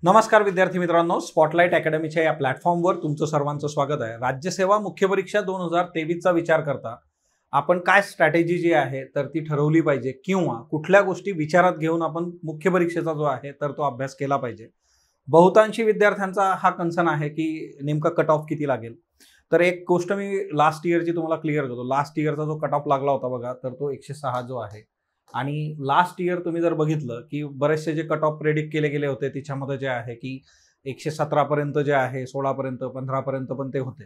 नमस्कार विद्यार्थी मित्रांनो, स्पॉटलाइट अकॅडमीच्या या प्लॅटफॉर्मवर तुमचं सर्वांचं स्वागत आहे। राज्यसेवा मुख्य परीक्षा 2023चा विचार करता आपण काय स्ट्रॅटेजी जी आहे तर ती ठरवली पाहिजे किंवा कुठल्या गोष्टी विचारात घेऊन आपण मुख्य परीक्षेचा जो आहे तर तो अभ्यास केला पाहिजे। बहुतांशी विद्यार्थ्यांचा हा कन्सर्न आहे की नेमका कट ऑफ किती लागेल। तर एक गोष्ट मी लास्ट इयरची तुम्हाला क्लिअर करतो। लास्ट इयरचा जो कट ऑफ लागला होता बघा, तर तो 106 जो आहे। आणि लास्ट इयर तुम्ही जर बघितलं की बरेचसे जे कट ऑफ प्रेडिक्ट केले गेले होते त्याच्यामध्ये जे आहे की 117 पर्यंत जे आहे, 16 पर्यंत, 15 पर्यंत पण ते होते।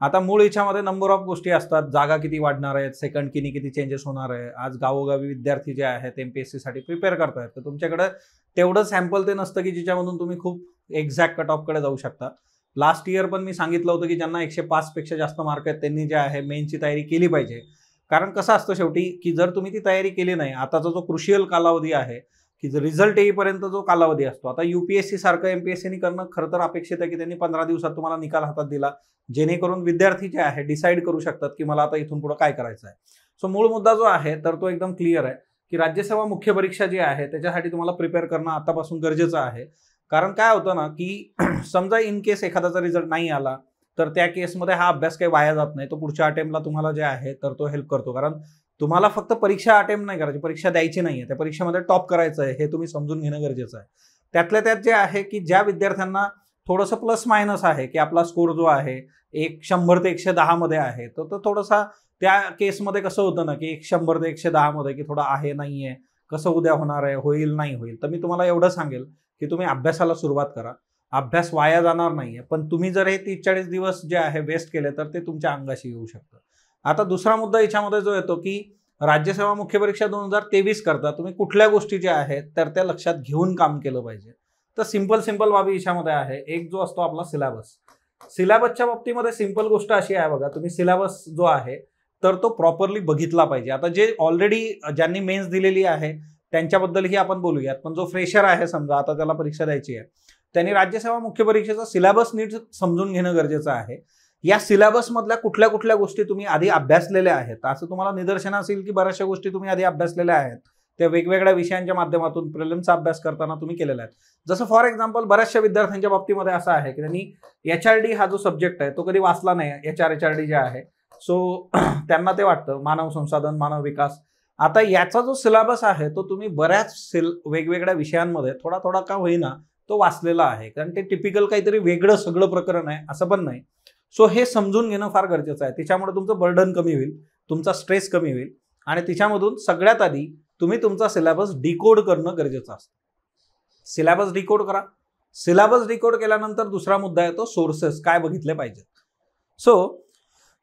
आता मूळ याच्यामध्ये नंबर ऑफ गोष्टी असतात, जागा किती वाढणार आहेत, सेकंड किनी किती चेंजेस होणार आहे। आज गावोगावी विद्यार्थी जे आहेत एमपीएससी साठी प्रिपेअर करतायत, तर तुमच्याकडे तेवढं सॅम्पल ते नसतं की ज्याच्यामधून तुम्ही खूप एक्झॅक्ट कट ऑफ कडे जाऊ शकता। लास्ट इयर पण मी सांगितलं होतं की ज्यांना 105 पेक्षा जास्त मार्क आहेत त्यांनी जे आहे मेनची तयारी केली पाहिजे। कारण कसं असतं शेवटी की जर तुम्ही ती तयारी केली नाही, आताचा जो क्रुशियल कालावधी आहे की जर रिझल्ट येईपर्यंत जो कालावधी असतो, आता यूपीएससी सारखं एमपीएससीनी करणं खरं तर अपेक्षित आहे की त्यांनी 15 दिवसात तुम्हाला निकाल हातात दिला, जेणेकरून विद्यार्थी जे आहे डिसाईड करू शकतात की मला आता इथून पुढे काय करायचं आहे। सो मूळ मुद्दा जो आहे तर तो एकदम क्लिअर आहे की राज्यसेवा मुख्य परीक्षा जी आहे त्याच्यासाठी तुम्हाला प्रिपेअर करणं आतापासून गरजेचं आहे। कारण काय होतं ना की समजा इन केस एखाद्याचा रिझल्ट नाही आला तर त्या केसमध्ये हा अभ्यास काही वाया जात नाही, तो पुढच्या अटेम्प्टला तुम्हाला जे आहे तर तो हेल्प करतो। कारण तुम्हाला फक्त परीक्षा अटेम्प्ट नाही करायची, परीक्षा द्यायची नाहीये, त्या परीक्षेमध्ये टॉप करायचं आहे हे तुम्ही समजून घेणं गरजेचं आहे। त्यातल्या त्यात जे आहे की ज्या विद्यार्थ्यांना थोडंसं प्लस मायनस आहे की आपला स्कोर जो आहे 100 ते 110 मध्ये आहे, तर तो थोडासा त्या केसमध्ये कसं होतं ना की 100 ते 110 मध्ये की थोडा आहे नाहीये, कसं उद्या होणार आहे, होईल नाही होईल। तर मी तुम्हाला एवढं सांगेल की तुम्ही अभ्यासाला सुरुवात करा, अभ्यास वाया जाणार नाहीये। पण तुम्ही जर हे 30-40 दिवस जे आहे वेस्ट केले तर ते तुमच्या अंगाशी येऊ शकतं। आता दुसरा मुद्दा याच्यामध्ये जो येतो की राज्यसेवा मुख्य परीक्षा 2023 करता तुम्ही कुठल्या गोष्टी ज्या आहेत तर त्या लक्षात घेऊन काम केलं पाहिजे। तर सिंपल बाबी याच्यामध्ये आहे, एक जो असतो आपला सिलेबस। सिलेबसच्या बाबतीमध्ये सिंपल गोष्ट अशी आहे बघा, तुम्ही सिलेबस जो आहे तर तो प्रॉपरली बघितला पाहिजे। आता जे ऑलरेडी ज्यांनी मेन्स दिलेली आहे त्यांच्याबद्दलही आपण बोलूयात, पण जो फ्रेशर आहे समजा आता त्याला परीक्षा द्यायची आहे, त्यांनी राज्यसेवा मुख्य परीक्षेचा सिलेबस नीट समजून घेणं गरजेचं आहे। या सिलेबस मधल्या कुठल्या कुठल्या गोष्टी तुम्ही आधी अभ्यासलेल्या आहेत, असं तुम्हाला निदर्शनास येईल की बऱ्याचशा गोष्टी तुम्ही आधी अभ्यासलेल्या आहेत, त्या वेगवेगळ्या विषयांच्या माध्यमातून प्रिलिम्सचा अभ्यास करताना तुम्ही केलेला आहे। जसं फॉर एक्झाम्पल बऱ्याचशा विद्यार्थ्यांच्या बाबतीमध्ये असं आहे की त्यांनी एचआरडी हा जो सब्जेक्ट आहे तो कधी वाचला नाही, एचआरडी जे आहे। सो त्यांना ते वाटतं मानव संसाधन, मानव विकास। आता याचा जो सिलेबस आहे तो तुम्ही बऱ्याच वेगवेगळ्या विषयांमध्ये थोडा थोडा का होईना तो वाचलेला आहे, कारण ते टिपिकल काहीतरी वेगळं सगळं प्रकरण आहे असं पण नाही। सो हे समजून घेणं फार गरजेचं आहे। त्याच्यामुळे तुमचं बर्डन कमी होईल, तुमचा स्ट्रेस कमी होईल आणि त्याच्यामधून सगळ्यात आधी तुम्ही तुमचा सिलेबस डिकोड करणं गरजेचं असतं। सिलेबस डिकोड करा। सिलेबस डिकोड केल्यानंतर दुसरा मुद्दा येतो सोर्सेस काय बघितले पाहिजेत। सो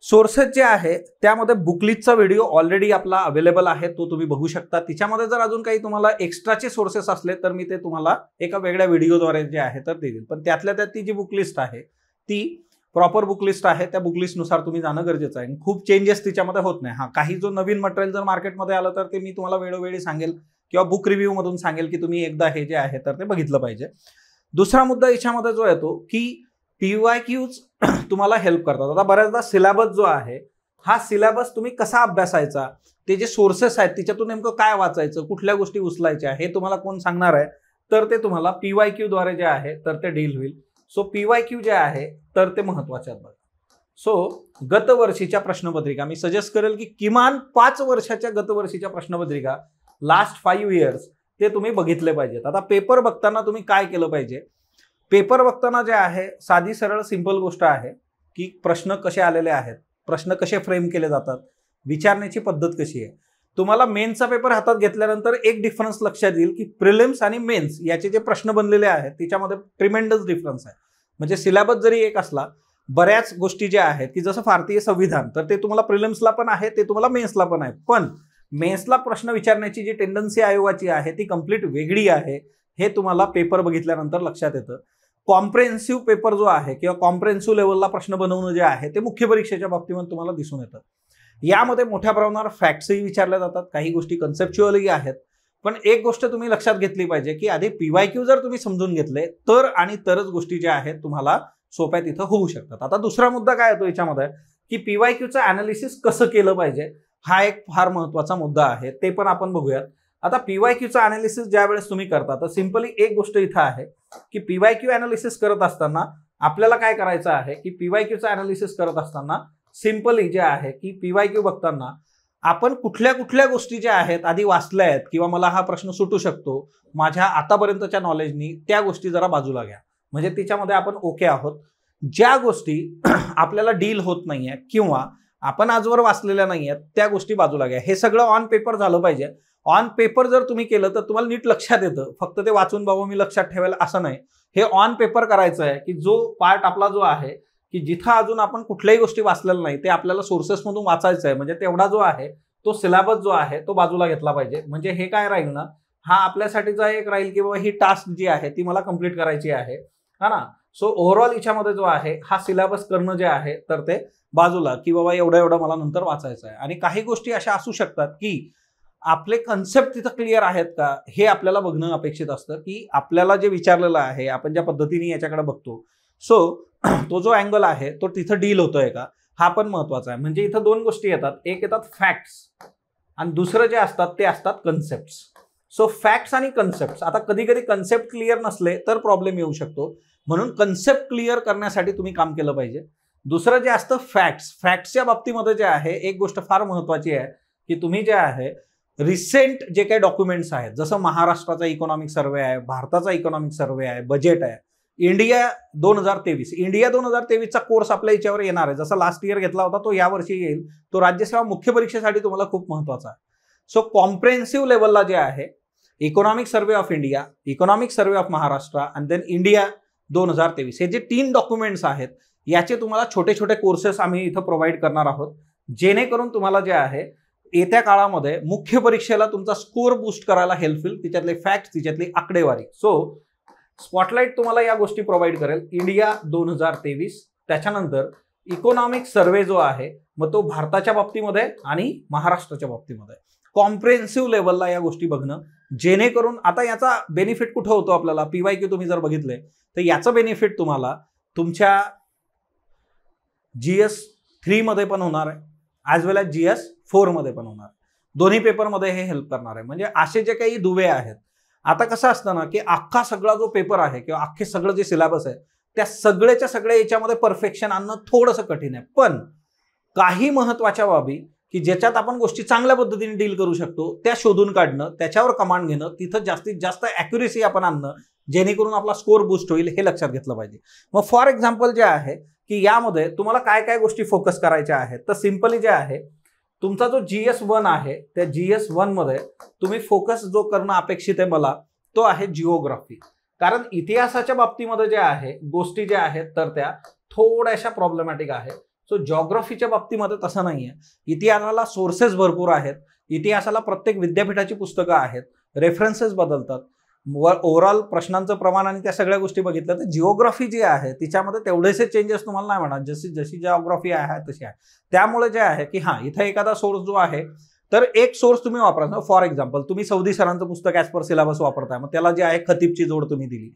सोर्सेस जे आहे त्यामध्ये बुकलिटचा व्हिडिओ ऑलरेडी आपला अवेलेबल आहे, तो तुम्ही बघू शकता। तिच्यामध्ये जर अजून काही तुम्हाला एक्स्ट्राचे सोर्सेस असले तर मी ते तुम्हाला एका वेगळ्या व्हिडिओद्वारे जे आहे तर देईल। पण त्यातल्या त्यात ती जी बुकलिस्ट आहे ती प्रॉपर बुकलिस्ट आहे, त्या बुकलिस्टनुसार तुम्ही जाणं गरजेचं आहे। खूप चेंजेस तिच्यामध्ये होत नाही। हा, काही जो नवीन मटेरियल जर मार्केटमध्ये आलं तर ते मी तुम्हाला वेळोवेळी सांगेल किंवा बुक रिव्ह्यू मधून सांगेल की तुम्ही एकदा हे जे आहे तर ते बघितलं पाहिजे। दुसरा मुद्दा याच्यामध्ये जो येतो की पीवायक्यूज तुम्हाला हेल्प करतात। आता बऱ्याचदा सिलेबस जो आहे हा सिलेबस तुम्ही कसा अभ्यासायचा, ते जे सोर्सेस आहेत त्याच्यातून नेमकं काय वाचायचं, कुठल्या गोष्टी उचलायच्या हे तुम्हाला कोण सांगणार आहे, तर ते तुम्हाला पीवायक्यू द्वारे जे आहे तर ते डील होईल। सो पीवायक्यू जे आहे तर ते महत्वाचे आहेत बघा। सो गतवर्षीच्या प्रश्नपत्रिका मी सजेस्ट करेल की किमान 5 वर्षाच्या गतवर्षीच्या प्रश्नपत्रिका लास्ट 5 इयर्स ते तुम्ही बघितले पाहिजेत। आता पेपर बघताना तुम्ही काय केलं पाहिजे, पेपर बघताना जे आहे साधी सरळ सिंपल गोष्ट आहे की प्रश्न कसे आलेले आहेत, प्रश्न कसे फ्रेम केले जातात, विचारण्याची पद्धत कशी आहे। तुम्हाला मेन्सचा पेपर हातात घेतल्यानंतर एक डिफरन्स लक्षात येईल की प्रिलिम्स आणि मेन्स याचे जे प्रश्न बनलेले आहेत त्याच्यामध्ये ट्रिमेंडस डिफरन्स आहे। म्हणजे सिलेबस जरी एक असला, बऱ्याच गोष्टी ज्या आहेत की जसं भारतीय संविधान तर ते तुम्हाला प्रिलिम्सला पण आहे, ते तुम्हाला मेन्सला पण आहे, पण मेन्सला प्रश्न विचारण्याची जी टेंडन्सी आयोगाची आहे ती कंप्लीट वेगळी आहे, हे तुम्हाला पेपर बघितल्यानंतर लक्षात येतं। कॉम्प्रेहेन्सिव्ह पेपर जो आहे किंवा कॉम्प्रेहेन्सिव्ह लेवलला प्रश्न बनवणं जे आहे ते मुख्य परीक्षेच्या बाबतीमध्ये तुम्हाला दिसून येतं। यामध्ये मोठ्या प्रमाणावर फॅक्ट्सही विचारल्या जातात, काही गोष्टी कन्सेप्च्युअलही आहेत। पण एक गोष्ट तुम्ही लक्षात घेतली पाहिजे की आधी पीवायक्यू जर तुम्ही समजून घेतले तर आणि तरच गोष्टी ज्या आहेत तुम्हाला सोप्या तिथं होऊ शकतात। आता दुसरा मुद्दा काय येतो याच्यामध्ये की पीवायक्यूचं अनालिसिस कसं केलं पाहिजे, हा एक फार महत्त्वाचा मुद्दा आहे, ते पण आपण बघूयात। आता पीवायक्यूचं अनालिसिस ज्या वेळेस तुम्ही करता तर सिंपली एक गोष्ट इथं आहे की पीवायक्यू अनालिसिस करत असताना आपल्याला काय करायचं आहे की पीवायक्यूचं अनालिसिस करत असताना सिंपली जे आहे की पीवायक्यू बघताना आपण कुठल्या कुठल्या गोष्टी ज्या आहेत आधी वाचल्या आहेत किंवा मला हा प्रश्न सुटू शकतो माझ्या आतापर्यंतच्या नॉलेजनी, त्या गोष्टी जरा बाजूला घ्या. म्हणजे त्याच्यामध्ये आपण ओके आहोत. ज्या गोष्टी आपल्याला डील होत नाहीये किंवा आपण आजवर वाचलेल्या नाहीयेत त्या गोष्टी बाजूला घ्या. हे सगळं ऑन पेपर झालं पाहिजे. ऑन पेपर जर तुम्ही केलं तर तुम्हाला नीट लक्षात येतं. फक्त ते वाचून बाबा मी लक्षात ठेवायला असं नाही. हे ऑन पेपर करायचं आहे की जो पार्ट आपला जो आहे की जिथं अजून आपण कुठल्याही गोष्टी वाचलेल्या नाही ते आपल्याला सोर्सेसमधून वाचायचं आहे. म्हणजे तेवढा जो आहे तो सिलेबस जो आहे तो बाजूला घेतला पाहिजे. म्हणजे हे काय राहील ना, हा आपल्यासाठीचा एक राहील की बाबा ही टास्क जी आहे ती मला कंप्लीट करायची आहे, हा ना. सो ओव्हरऑल याच्यामध्ये जो आहे हा सिलेबस करणं जे आहे तर ते बाजूला की बाबा एवढं एवढं मला नंतर वाचायचं आहे. आणि काही गोष्टी अशा असू शकतात की आपले कन्सेप्ट तिथं क्लिअर आहेत का हे आपल्याला बघणं अपेक्षित असतं की आपल्याला जे विचारलेलं आहे आपण ज्या पद्धतीने याच्याकडे बघतो सो तो जो अँगल आहे तो तिथं डील होतोय का हा पण महत्वाचा आहे. म्हणजे इथं दोन गोष्टी येतात, एक येतात फॅक्ट्स आणि दुसरं जे असतात ते असतात कन्सेप्ट्स. सो फॅक्ट्स आणि कन्सेप्ट, आता कधी कधी कन्सेप्ट क्लिअर नसले तर प्रॉब्लेम येऊ शकतो, म्हणून कन्सेप्ट क्लिअर करण्यासाठी तुम्ही काम केलं पाहिजे. दुसरं जे असतं फॅक्ट्सच्या बाबतीमध्ये जे आहे एक गोष्ट फार महत्वाची आहे की तुम्ही जे आहे रिसेंट जे काही डॉक्युमेंट्स आहेत, जसं महाराष्ट्राचा इकॉनॉमिक सर्वे आहे, भारताचा इकॉनॉमिक सर्वे आहे, बजेट आहे, इंडिया 2023 चा कोर्स आपल्या याच्यावर येणार आहे. जसा लास्ट इयर घेतला होता तो यावर्षी येईल. तो राज्यसेवा मुख्य परीक्षेसाठी तुम्हाला खूप महत्वाचा आहे. सो कॉम्प्रेहेन्सिव्ह लेवलला जे आहे economic survey of India, economic survey of Maharashtra आणि देन इंडिया 2023 हे जे 3 डॉक्युमेंट्स आहेत याचे तुम्हाला छोटे छोटे कोर्सेस आम्ही इथं प्रोव्हाइड करणार आहोत, जेणेकरून तुम्हाला जे आहे येत्या काळामध्ये मुख्य परीक्षेला तुमचा स्कोर बूस्ट करायला हेल्प होईल. तिच्यातले फॅक्ट्स, तिच्यातली आकडेवारी. सो स्पॉटलाइट तुम्हाला या गोष्टी प्रोव्हाइड करेल. इंडिया 2023, त्याच्यानंतर इकॉनॉमिक सर्वे जो आहे मग तो भारताच्या बाबतीमध्ये आणि महाराष्ट्राच्या बाबतीमध्ये कॉम्प्रेहेन्सिव्ह लेवलला या गोष्टी बघणं, जेणेकरून आता याचा बेनिफिट कुठं होतो आपल्याला, पीवायक्यू तुम्ही जर बघितले तर याचं बेनिफिट तुम्हाला तुमच्या GS3 मध्ये पण होणार आहे ॲज वेल ॲज GS4 मध्ये पण होणार आहे. दोन्ही पेपरमध्ये हे हेल्प करणार आहे. म्हणजे असे जे काही दुवे आहेत, आता कसं असतं ना की अख्खा सगळा जो पेपर आहे किंवा अख्खे सगळं जे सिलेबस आहे त्या सगळ्याच्या सगळ्या याच्यामध्ये परफेक्शन आणणं थोडंसं कठीण आहे. पण काही महत्वाच्या बाबी की ज्याच्यात आपण गोष्टी चांगल्या पद्धतीने डील करू शकतो त्या शोधून काढणं, त्याच्यावर कमांड घेणं, तिथं जास्तीत जास्त ॲक्युरेसी आपण आणणं, जेणेकरून आपला स्कोर बूस्ट होईल हे लक्षात घेतलं पाहिजे. मग फॉर एक्झाम्पल जे आहे की यामध्ये तुम्हाला काय काय गोष्टी फोकस करायच्या आहेत, तर सिंपली जे आहे तुमचा जो GS1 आहे त्या GS1 मध्ये तुम्ही फोकस जो करणं अपेक्षित आहे मला तो आहे जिओग्राफी. कारण इतिहासाच्या बाबतीमध्ये जे आहे गोष्टी ज्या आहेत तर त्या थोड्याशा प्रॉब्लेमॅटिक आहेत. सो जिओग्राफीच्या बाबतीमध्ये तसं नाहीये. इतिहासाला सोर्सेस भरपूर आहेत, इतिहासाला प्रत्येक विद्यापीठाची पुस्तकं आहेत, रेफरन्सेस बदलतात, ओव्हरऑल प्रश्नांचं प्रमाण आणि त्या सगळ्या गोष्टी बघितल्या तर जिओग्राफी जी आहे तिच्यामध्ये तेवढेसे चेंजेस तुम्हाला नाही म्हणा, जशी जिओग्राफी आहे तशी आहे. त्यामुळे जे आहे की हां इथं एखादा सोर्स जो आहे तर एक सोर्स तुम्ही वापरा. फॉर एक्झाम्पल तुम्ही सौदी सरांचं पुस्तक ॲज पर सिलेबस वापरताय, मग त्याला जे आहे खतीबची जोड तुम्ही दिली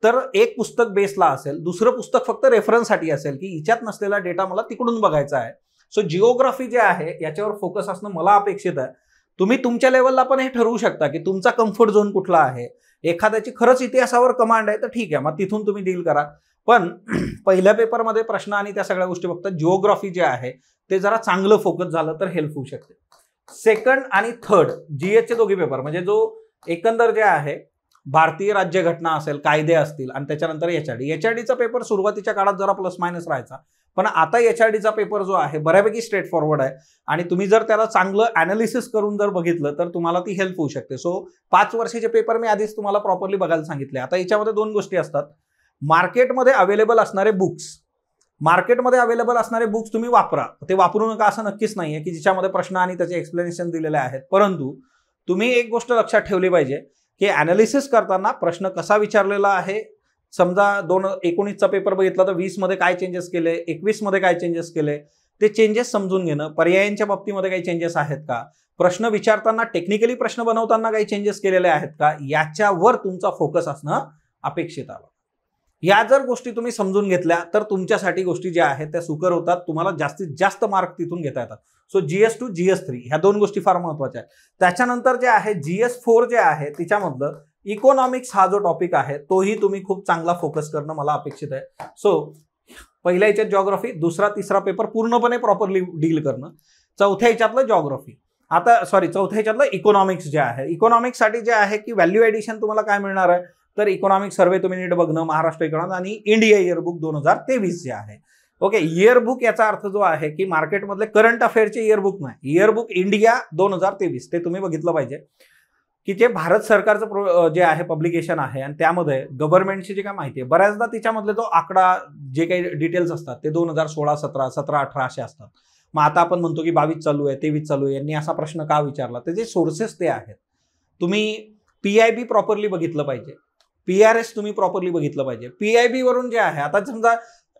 तर एक पुस्तक बेसला असेल, दुसरं पुस्तक फक्त रेफरन्ससाठी असेल की हिच्यात नसलेला डेटा मला तिकडून बघायचा आहे. सो जिओग्राफी जे आहे याच्यावर फोकस असणं मला अपेक्षित आहे. तुम्ही तुमच्या लेवलला पण हे ठरवू शकता की तुमचा कम्फर्ट झोन कुठला आहे. एखाद्याची खरंच इतिहासावर कमांड आहे तर ठीक आहे, मग तिथून तुम्ही डील करा. पण पहिल्या पेपरमध्ये प्रश्न आणि त्या सगळ्या गोष्टी बघता जिओग्राफी जे आहे ते जरा चांगलं फोकस झालं तर हेल्प होऊ शकते. सेकंड आणि थर्ड GS दोघी पेपर म्हणजे जो एकंदर जे आहे भारतीय राज्यघटना असेल, कायदे असतील आणि त्याच्यानंतर HRDचा पेपर सुरुवातीच्या काळात जरा प्लस मायनस राहायचा, पण आता HRDचा पेपर जो आहे बऱ्यापैकी स्ट्रेट फॉरवर्ड आहे आणि तुम्ही जर त्याला चांगलं अनालिसिस करून जर बघितलं तर तुम्हाला ती हेल्प होऊ शकते. सो 5 वर्षाचे पेपर मी आधीच तुम्हाला प्रॉपरली बघायला सांगितले. आता याच्यामध्ये 2 गोष्टी असतात. मार्केटमध्ये अवेलेबल असणारे बुक्स तुम्ही वापरा, ते वापरू नका असं नक्कीच नाहीये की जिच्यामध्ये प्रश्न आणि त्याचे एक्सप्लेनेशन दिलेले आहेत. परंतु तुम्ही एक गोष्ट लक्षात ठेवली पाहिजे की अनालिसिस करताना प्रश्न कसा विचारलेला आहे. समजा 2019चा पेपर बघितला तर 20 मध्ये काय चेंजेस केले, 21 मध्ये काय चेंजेस केले, ते चेंजेस समजून घेणं, पर्यायांच्या बाबतीमध्ये काही चेंजेस आहेत का, प्रश्न विचारताना टेक्निकली प्रश्न बनवताना काही चेंजेस केलेले आहेत का, याच्यावर तुमचा फोकस असणं अपेक्षित आहे. या जर गोष्टी तुम्ही समजून घेतल्या तर तुमच्यासाठी गोष्टी ज्या आहेत त्या सुकर होतात, तुम्हाला जास्तीत जास्त मार्क तिथून घेता येतात. सो GS2 GS3 ह्या दोन गोष्टी फार महत्वाच्या आहेत. त्याच्यानंतर जे आहे GS4 जे आहे तिच्यामधलं इकॉनॉमिक्स हा जो टॉपिक आहे तोही तुम्ही खूप चांगला फोकस करणं मला अपेक्षित आहे. सो पहिल्या याच्यात जॉग्राफी, दुसरा तिसरा पेपर पूर्णपणे प्रॉपरली डील करणं, चौथ्या याच्यातलं जॉग्राफी, चौथ्या ह्याच्यातलं इकॉनॉमिक्स जे आहे. इकॉनॉमिक्ससाठी जे आहे की व्हॅल्यू ॲडिशन तुम्हाला काय मिळणार आहे तर इकॉनॉमिक सर्वे तुम्ही नीट बघणं, महाराष्ट्र इकॉनॉमिक्स आणि इंडिया इयरबुक 2023 जे आहे. ओके, इयरबुक याचा अर्थ जो आहे की मार्केटमधले करंट अफेअरचे इयरबुक नाही, इयरबुक इंडिया 2023 ते तुम्ही बघितलं पाहिजे की जे भारत सरकारचं जे आहे पब्लिकेशन आहे आणि त्यामध्ये गव्हर्नमेंटची जी काय माहिती आहे बऱ्याचदा तिच्यामधले जो आकडा जे काही डिटेल्स असतात ते 2016, 17, 17, 18 असे असतात. मग आता आपण म्हणतो की 22 चालू आहे, 23 चालू आहे, यांनी असा प्रश्न का विचारला, त्याचे सोर्सेस ते आहेत. तुम्ही PIB प्रॉपरली बघितलं पाहिजे, PRS तुम्ही प्रॉपरली बघितलं पाहिजे. PIB वरून जे आहे, आता समजा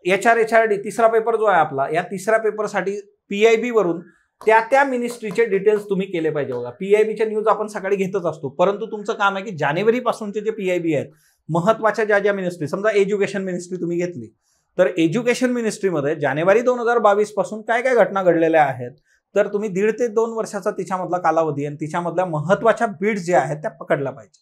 HRD तिसरा पेपर जो आहे आपला, या तिसऱ्या पेपरसाठी PIB वरून त्या मिनिस्ट्रीचे डिटेल्स तुम्ही केले पाहिजे. बघा, PIBच्या न्यूज आपण सकाळी घेतच असतो, परंतु तुमचं काम आहे की जानेवारी पासूनचे जे PIB आहेत महत्वाच्या ज्या मिनिस्ट्री, समजा एज्युकेशन मिनिस्ट्री तुम्ही घेतली तर एज्युकेशन मिनिस्ट्रीमध्ये जानेवारी 2022 पासून काय काय घटना घडलेल्या आहेत तर तुम्ही 1.5 ते 2 वर्षाचा तिच्यामधला कालावधी आणि तिच्यामधल्या महत्वाच्या बिट्स ज्या आहेत त्या पकडल्या पाहिजे.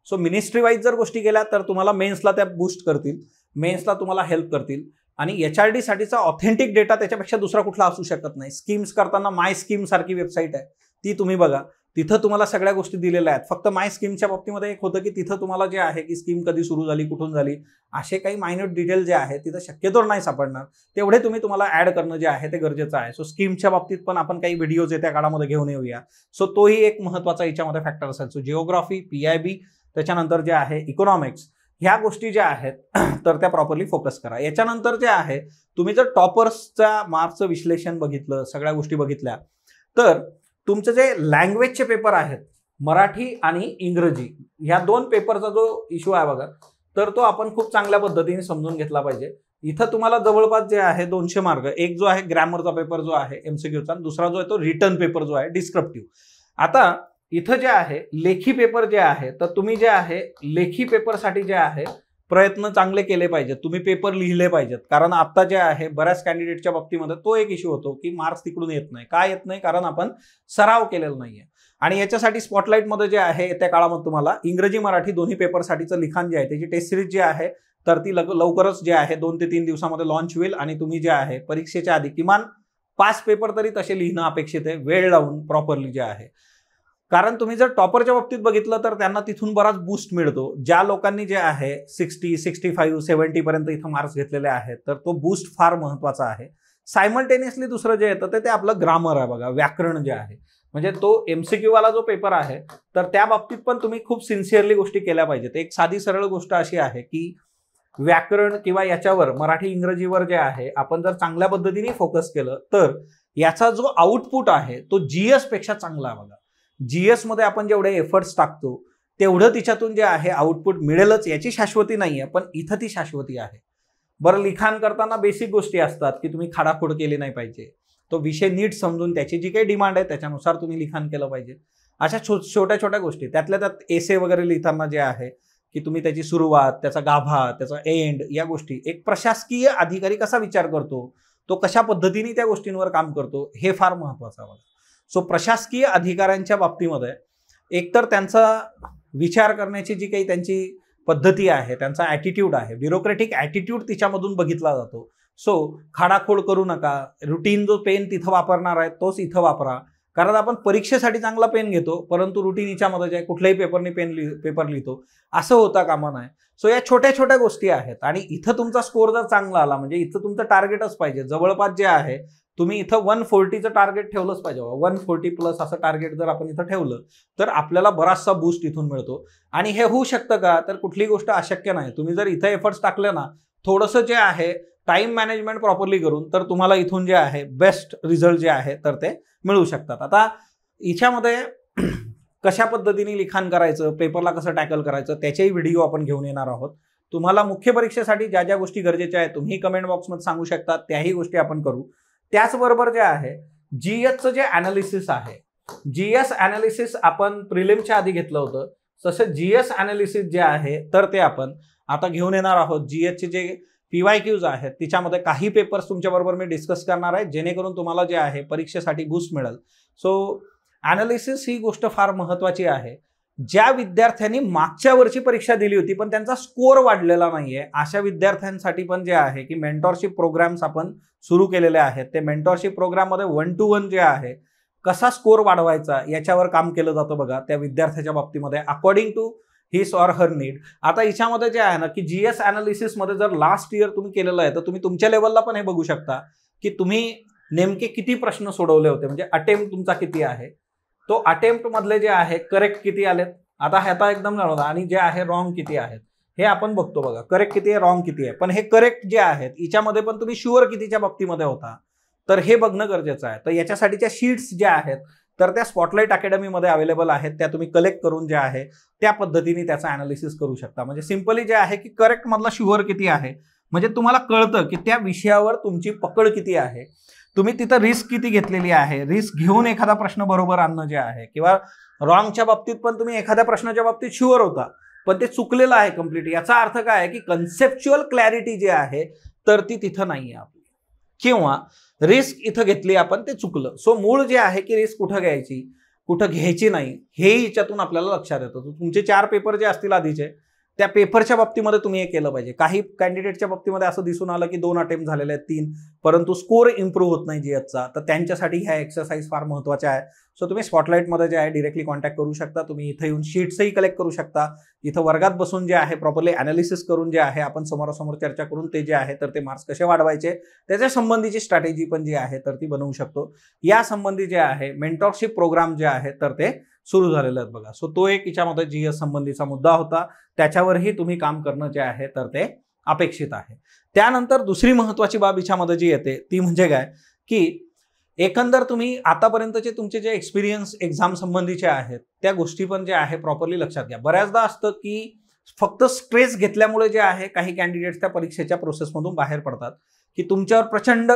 सो मिनिस्ट्री वाईज जर गोष्टी केल्या तर तुम्हाला मेन्सला त्या बूस्ट करतील, मेन्सला तुम्हाला हेल्प करतील. आणि HRD साठीचा ऑथेंटिक डेटा त्याच्यापेक्षा दुसरा कुठला असू शकत नाही. स्कीम्स करताना माय स्कीम सारखी वेबसाईट आहे, ती तुम्ही बघा, तिथं तुम्हाला सगळ्या गोष्टी दिलेल्या आहेत. फक्त माय स्कीमच्या बाबतीमध्ये एक होतं की तिथं तुम्हाला जे आहे की स्कीम कधी सुरू झाली, कुठून झाली, असे काही मायन्यूट डिटेल जे आहे तिथं शक्यतोवर नाही सापडणार. तेवढे तुम्हाला ऍड करणं जे आहे ते गरजेचं आहे. सो स्कीमच्या बाबतीत पण आपण काही व्हिडिओज येत्या काळामध्ये घेऊन येऊया. सो तोही एक महत्वाचा याच्यामध्ये फॅक्टर असेल. सो जिओग्राफी, PIB, त्याच्यानंतर जे आहे इकॉनॉमिक्स, ह्या गोष्टी ज्या आहेत तर त्या प्रॉपरली फोकस करा. याच्यानंतर जे आहे तुम्ही जर टॉपर्सच्या मार्क्सचं विश्लेषण बघितलं, सगळ्या गोष्टी बघितल्या, तर तुमचे जे लँग्वेजचे पेपर आहेत मराठी आणि इंग्रजी ह्या दोन पेपरचा जो इश्यू आहे बघा, तर तो आपण खूप चांगल्या पद्धतीने समजून घेतला पाहिजे. इथं तुम्हाला जवळपास जे आहे 200 मार्क, एक जो आहे ग्रॅमरचा पेपर जो आहे MCQचा, दुसरा जो आहे तो रिटर्न पेपर जो आहे डिस्क्रिप्टिव्ह. आता इथं जे आहे लेखी पेपर जे आहे तर तुम्ही जे आहे लेखी पेपरसाठी जे आहे प्रयत्न चांगले केले पाहिजेत, तुम्ही पेपर लिहिले पाहिजेत. कारण आता जे आहे बऱ्याच कॅन्डिडेटच्या बाबतीमध्ये तो एक इश्यू होतो की मार्क्स तिकडून येत नाही. काय येत नाही? कारण आपण सराव केलेला नाहीये. आणि याच्यासाठी स्पॉटलाईटमध्ये जे आहे येत्या काळामध्ये तुम्हाला इंग्रजी मराठी दोन्ही पेपरसाठीचं लिखाण जे आहे त्याची टेस्ट सिरीज जी आहे तर ती लवकरच जे आहे 2 ते 3 दिवसामध्ये लॉन्च होईल. आणि तुम्ही जे आहे परीक्षेच्या आधी किमान 5 पेपर तरी तसे लिहिणं अपेक्षित आहे, वेळ लावून प्रॉपरली जे आहे. कारण तुम्ही जर टॉपरच्या बाबतीत बघितलं तर त्यांना तिथून बराच बूस्ट मिळतो. ज्या लोकांनी जे आहे 60, 65, 70 पर्यंत इथं मार्क्स घेतलेले आहेत तर तो बूस्ट फार महत्वाचा आहे. सायमल्टेनियसली दुसरं जे येतं ते आपलं ग्रामर आहे बघा, व्याकरण जे आहे, म्हणजे तो MCQ वाला जो पेपर आहे तर त्या बाबतीत पण तुम्ही खूप सिन्सिअरली गोष्टी केल्या पाहिजेत. एक साधी सरळ गोष्ट अशी आहे की व्याकरण किंवा याच्यावर मराठी इंग्रजीवर जे आहे आपण जर चांगल्या पद्धतीने फोकस केलं तर याचा जो आउटपुट आहे तो GS पेक्षा चांगला आहे बघा. GS मध्ये आपण जेवढे एफर्ट्स टाकतो तेवढं तिच्यातून जे आहे आउटपुट मिळेलच, याची शाश्वती नाहीये, पण इथं ती शाश्वती आहे. बरं, लिखाण करताना बेसिक गोष्टी असतात की तुम्ही खाडाखोड केली नाही पाहिजे, तो विषय नीट समजून त्याची जी काही डिमांड आहे त्याच्यानुसार तुम्ही लिखाण केलं पाहिजे. अशा छोट्या छोट्या गोष्टी, त्यातल्या त्यात एसे वगैरे लिहिताना जे आहे की तुम्ही त्याची सुरुवात, त्याचा गाभा, त्याचा एंड, या गोष्टी एक प्रशासकीय अधिकारी कसा विचार करतो, तो कशा पद्धतीने त्या गोष्टींवर काम करतो, हे फार महत्वाचं आहे. सो प्रशासकीय अधिकाऱ्यांच्या बाबतीमध्ये एकतर त्यांचा विचार करण्याची जी काही त्यांची पद्धती आहे, त्यांचा ॲटिट्यूड आहे, ब्युरोक्रेटिक ॲटिट्यूड तिच्यामधून बघितला जातो. सो खाडाखोड करू नका, रुटीन जो पेन तिथं वापरणार आहे तोच इथं वापरा. कारण आपण परीक्षेसाठी चांगला पेन घेतो परंतु रुटीन हिच्यामध्ये जे कुठल्याही पेपरने पेपर लिहितो असं होता कामा नाही. सो या छोट्या छोट्या गोष्टी आहेत. आणि इथं तुमचा स्कोर जर चांगला आला म्हणजे इथं तुमचं टार्गेटच पाहिजे, जवळपास जे आहे तुम्ही इथं 140चं टार्गेट ठेवलंच पाहिजे. 140+ असं टार्गेट जर आपण इथं ठेवलं तर आपल्याला बराचसा बूस्ट इथून मिळतो. आणि हे होऊ शकतं का? तर कुठली गोष्ट अशक्य नाही. तुम्ही जर इथं एफर्ट्स टाकले ना, थोडंसं जे आहे टाइम मॅनेजमेंट प्रॉपरली करून, तर तुम्हाला इथून जे आहे बेस्ट रिझल्ट जे आहे तर ते मिळू शकतात. आता हिच्यामध्ये कशा पद्धतीने लिखाण करायचं, पेपरला कसं टॅकल करायचं त्याचेही व्हिडिओ आपण घेऊन येणार आहोत. तुम्हाला मुख्य परीक्षेसाठी ज्या ज्या गोष्टी गरजेच्या आहेत तुम्ही कमेंट बॉक्समध्ये सांगू शकता, त्याही गोष्टी आपण करू. त्याचबरोबर जे आहे GSचं जे ॲनालिसिस आहे, GS ॲनालिसिस आपण प्रिलिमच्या आधी घेतलं होतं, तसं GS ॲनालिसिस जे आहे तर ते आपण आता घेऊन येणार आहोत. GSचे जे PYQs आहेत, तिच्यामध्ये काही पेपर्स तुमच्याबरोबर मी डिस्कस करणार आहे जेणेकरून तुम्हाला जे आहे परीक्षेसाठी बूस्ट मिळेल. सो ॲनालिसिस ही गोष्ट फार महत्त्वाची आहे. ज्या विद्यार्थ्यांनी मागच्या वर्षी परीक्षा दिली होती पण त्यांचा स्कोअर वाढलेला नाहीये, अशा विद्यार्थ्यांसाठी पण जे आहे की मेंटॉरशिप प्रोग्राम्स आपण सुरू केलेले आहेत. ते मेंटॉरशिप प्रोग्राममध्ये 1 to 1 जे आहे कसा स्कोअर वाढवायचा याच्यावर काम केलं जातं बघा त्या विद्यार्थ्याच्या बाबतीमध्ये according to his or her need. आता याच्यामध्ये जे आहे ना की GS ॲनालिसिसमध्ये जर लास्ट इयर तुम्ही केलेलं आहे तर तुम्ही तुमच्या लेवलला पण हे बघू शकता की तुम्ही नेमके किती प्रश्न सोडवले होते, म्हणजे अटेम्प्ट तुमचा किती आहे, तो अटेम्प्ट मधले जे आहे करेक्ट किती आलेत, आता ह्याचा एकदम जाणवला, आणि जे आहे रॉंग किती आहेत हे आपण बघतो बघा. करेक्ट किती आहे, रॉंग किती आहे. पण हे करेक्ट जे आहेत याच्यामध्ये पण तुम्ही शुअर कितीच्या बाबतीमध्ये होता तर हे बघणं गरजेचं आहे. तर याच्यासाठीच्या शीट्स ज्या आहेत तर त्या स्पॉटलाइट अकॅडमीमध्ये अवेलेबल आहेत. त्या तुम्ही कलेक्ट करून जे आहे त्या पद्धतीने त्याचं ॲनालिसिस करू शकता. म्हणजे सिंपली जे आहे की करेक्ट मधला शुअर किती आहे, म्हणजे तुम्हाला कळतं की त्या विषयावर तुमची पकड किती आहे, तुम्ही तिथं रिस्क किती घेतलेली आहे, रिस्क घेऊन एखादा प्रश्न बरोबर आणणं जे आहे, किंवा रॉंगच्या बाबतीत पण तुम्ही एखाद्या प्रश्नाच्या बाबतीत शुअर होता पण ते चुकलेलं आहे कम्प्लीट. याचा अर्थ काय आहे की कन्सेप्च्युअल क्लॅरिटी जे आहे तर ती तिथं नाही आहे आपली, किंवा रिस्क इथं घेतली आपण ते चुकलं. सो मूळ जे आहे की रिस्क कुठं घ्यायची कुठं घ्यायची नाही हेही याच्यातून आपल्याला लक्षात येतं. तुमचे 4 पेपर जे असतील आधीचे त्या पेपरच्या बाबतीमध्ये तुम्ही हे केलं पाहिजे. काही कॅन्डिडेटच्या बाबतीमध्ये असं दिसून आलं की 2 अटेम्प्ट झालेले आहेत, 3, परंतु स्कोअर इम्प्रूव्ह होत नाही GSचा, तर त्यांच्यासाठी ह्या एक्सरसाइज फार महत्त्वाच्या आहे. सो तुम्ही स्पॉटलाइटमध्ये जे आहे डिरेक्टली कॉन्टॅक्ट करू शकता. तुम्ही इथं येऊन शीट्सही कलेक्ट करू शकता. इथं वर्गात बसून जे आहे प्रॉपरली ॲनालिसिस करून जे आहे आपण समोरासमोर चर्चा करून ते जे आहे तर ते मार्क्स कसे वाढवायचे त्याच्या संबंधीची स्ट्रॅटेजी पण जी आहे तर ती बनवू शकतो. या संबंधी जे आहे मेंटॉरशिप प्रोग्राम जे आहे तर ते सुरू झालेले आहेत बघा. सो तो एक याच्यामध्ये GS संबंधीचा मुद्दा होता, त्याच्यावरही तुम्ही काम करणं जे आहे तर ते अपेक्षित आहे. त्यानंतर दुसरी महत्त्वाची बाब याच्यामध्ये जी येते ती म्हणजे काय की एकंदर तुम्ही आतापर्यंतचे तुमचे जे एक्सपिरियन्स एक्झाम संबंधीचे आहेत त्या गोष्टी पण जे आहे प्रॉपरली लक्षात घ्या. बऱ्याचदा असतं की फक्त स्ट्रेस घेतल्यामुळे जे आहे काही कॅन्डिडेट्स त्या परीक्षेच्या प्रोसेसमधून बाहेर पडतात की तुमच्यावर प्रचंड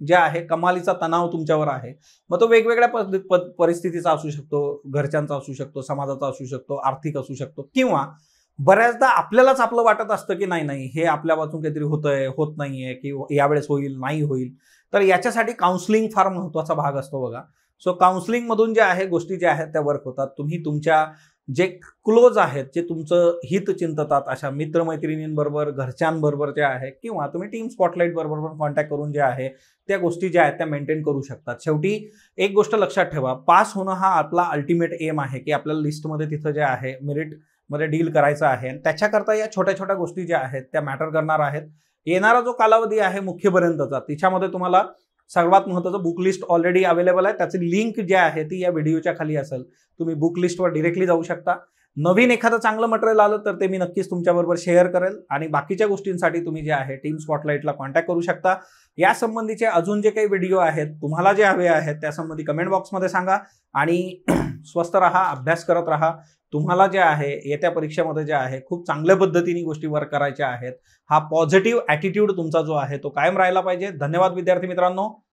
जे आहे कमालीचा तणाव तुमच्यावर आहे. मग तो वेगवेगळ्या परिस्थितीचा असू शकतो, घरच्यांचा असू शकतो, समाजाचा असू शकतो, आर्थिक असू शकतो, किंवा बऱ्याचदा आपल्यालाच आपलं वाटत असतं की नाही हे आपल्या बाजून काहीतरी होतंय, होत नाहीये, की यावेळेस होईल नाही होईल. तर याच्यासाठी काउन्सिलिंग फार महत्त्वाचा भाग असतो बघा. सो काउन्सिलिंगमधून जे आहे गोष्टी ज्या आहेत त्या वर्क होतात. तुम्ही तुमच्या जे क्लोज आहेत, जे तुमचं हित चिंततात अशा मित्रमैत्रिणींबरोबर, घरच्यांबरोबर जे आहे, किंवा तुम्ही टीम स्पॉटलाइट बरोबर पण कॉन्टॅक्ट करून जे आहे त्या गोष्टी ज्या आहेत त्या मेंटेन करू शकतात. शेवटी एक गोष्ट लक्षात ठेवा, पास होणं हा आपला अल्टिमेट एम आहे की आपल्याला लिस्टमध्ये तिथं जे आहे मेरिटमध्ये डील करायचं आहे, आणि त्याच्याकरता या छोट्या छोट्या गोष्टी ज्या आहेत त्या मॅटर करणार आहेत. येणारा जो कालावधी आहे मुख्यपर्यंतचा तिच्यामध्ये तुम्हाला सर्वात महत्त्वाचं बुक लिस्ट ऑलरेडी अवेलेबल आहे. त्याची लिंक जी आहे ती या व्हिडिओच्या खाली असेल. तुम्ही बुक लिस्टवर डिरेक्टली जाऊ शकता. नवीन एखादं चांगलं मटेरियल आलं तर ते मी नक्कीच तुमच्याबरोबर शेअर करेल, आणि बाकीच्या गोष्टींसाठी तुम्ही जे आहे टीम स्पॉटलाइटला कॉन्टॅक्ट करू शकता. या संबंधीचे अजून जे काही व्हिडिओ आहेत तुम्हाला जे हवे आहेत त्यासंबंधी कमेंट बॉक्समध्ये सांगा, आणि स्वस्थ राहा, अभ्यास करत राहा. तुम्हाला जे आहे येत्या परीक्षेमध्ये जे आहे खूप चांगल्या पद्धतीने गोष्टी वर्क करायच्या आहेत. हा पॉझिटिव्ह ॲटिट्यूड तुमचा जो आहे तो कायम राहायला पाहिजे. धन्यवाद विद्यार्थी मित्रांनो.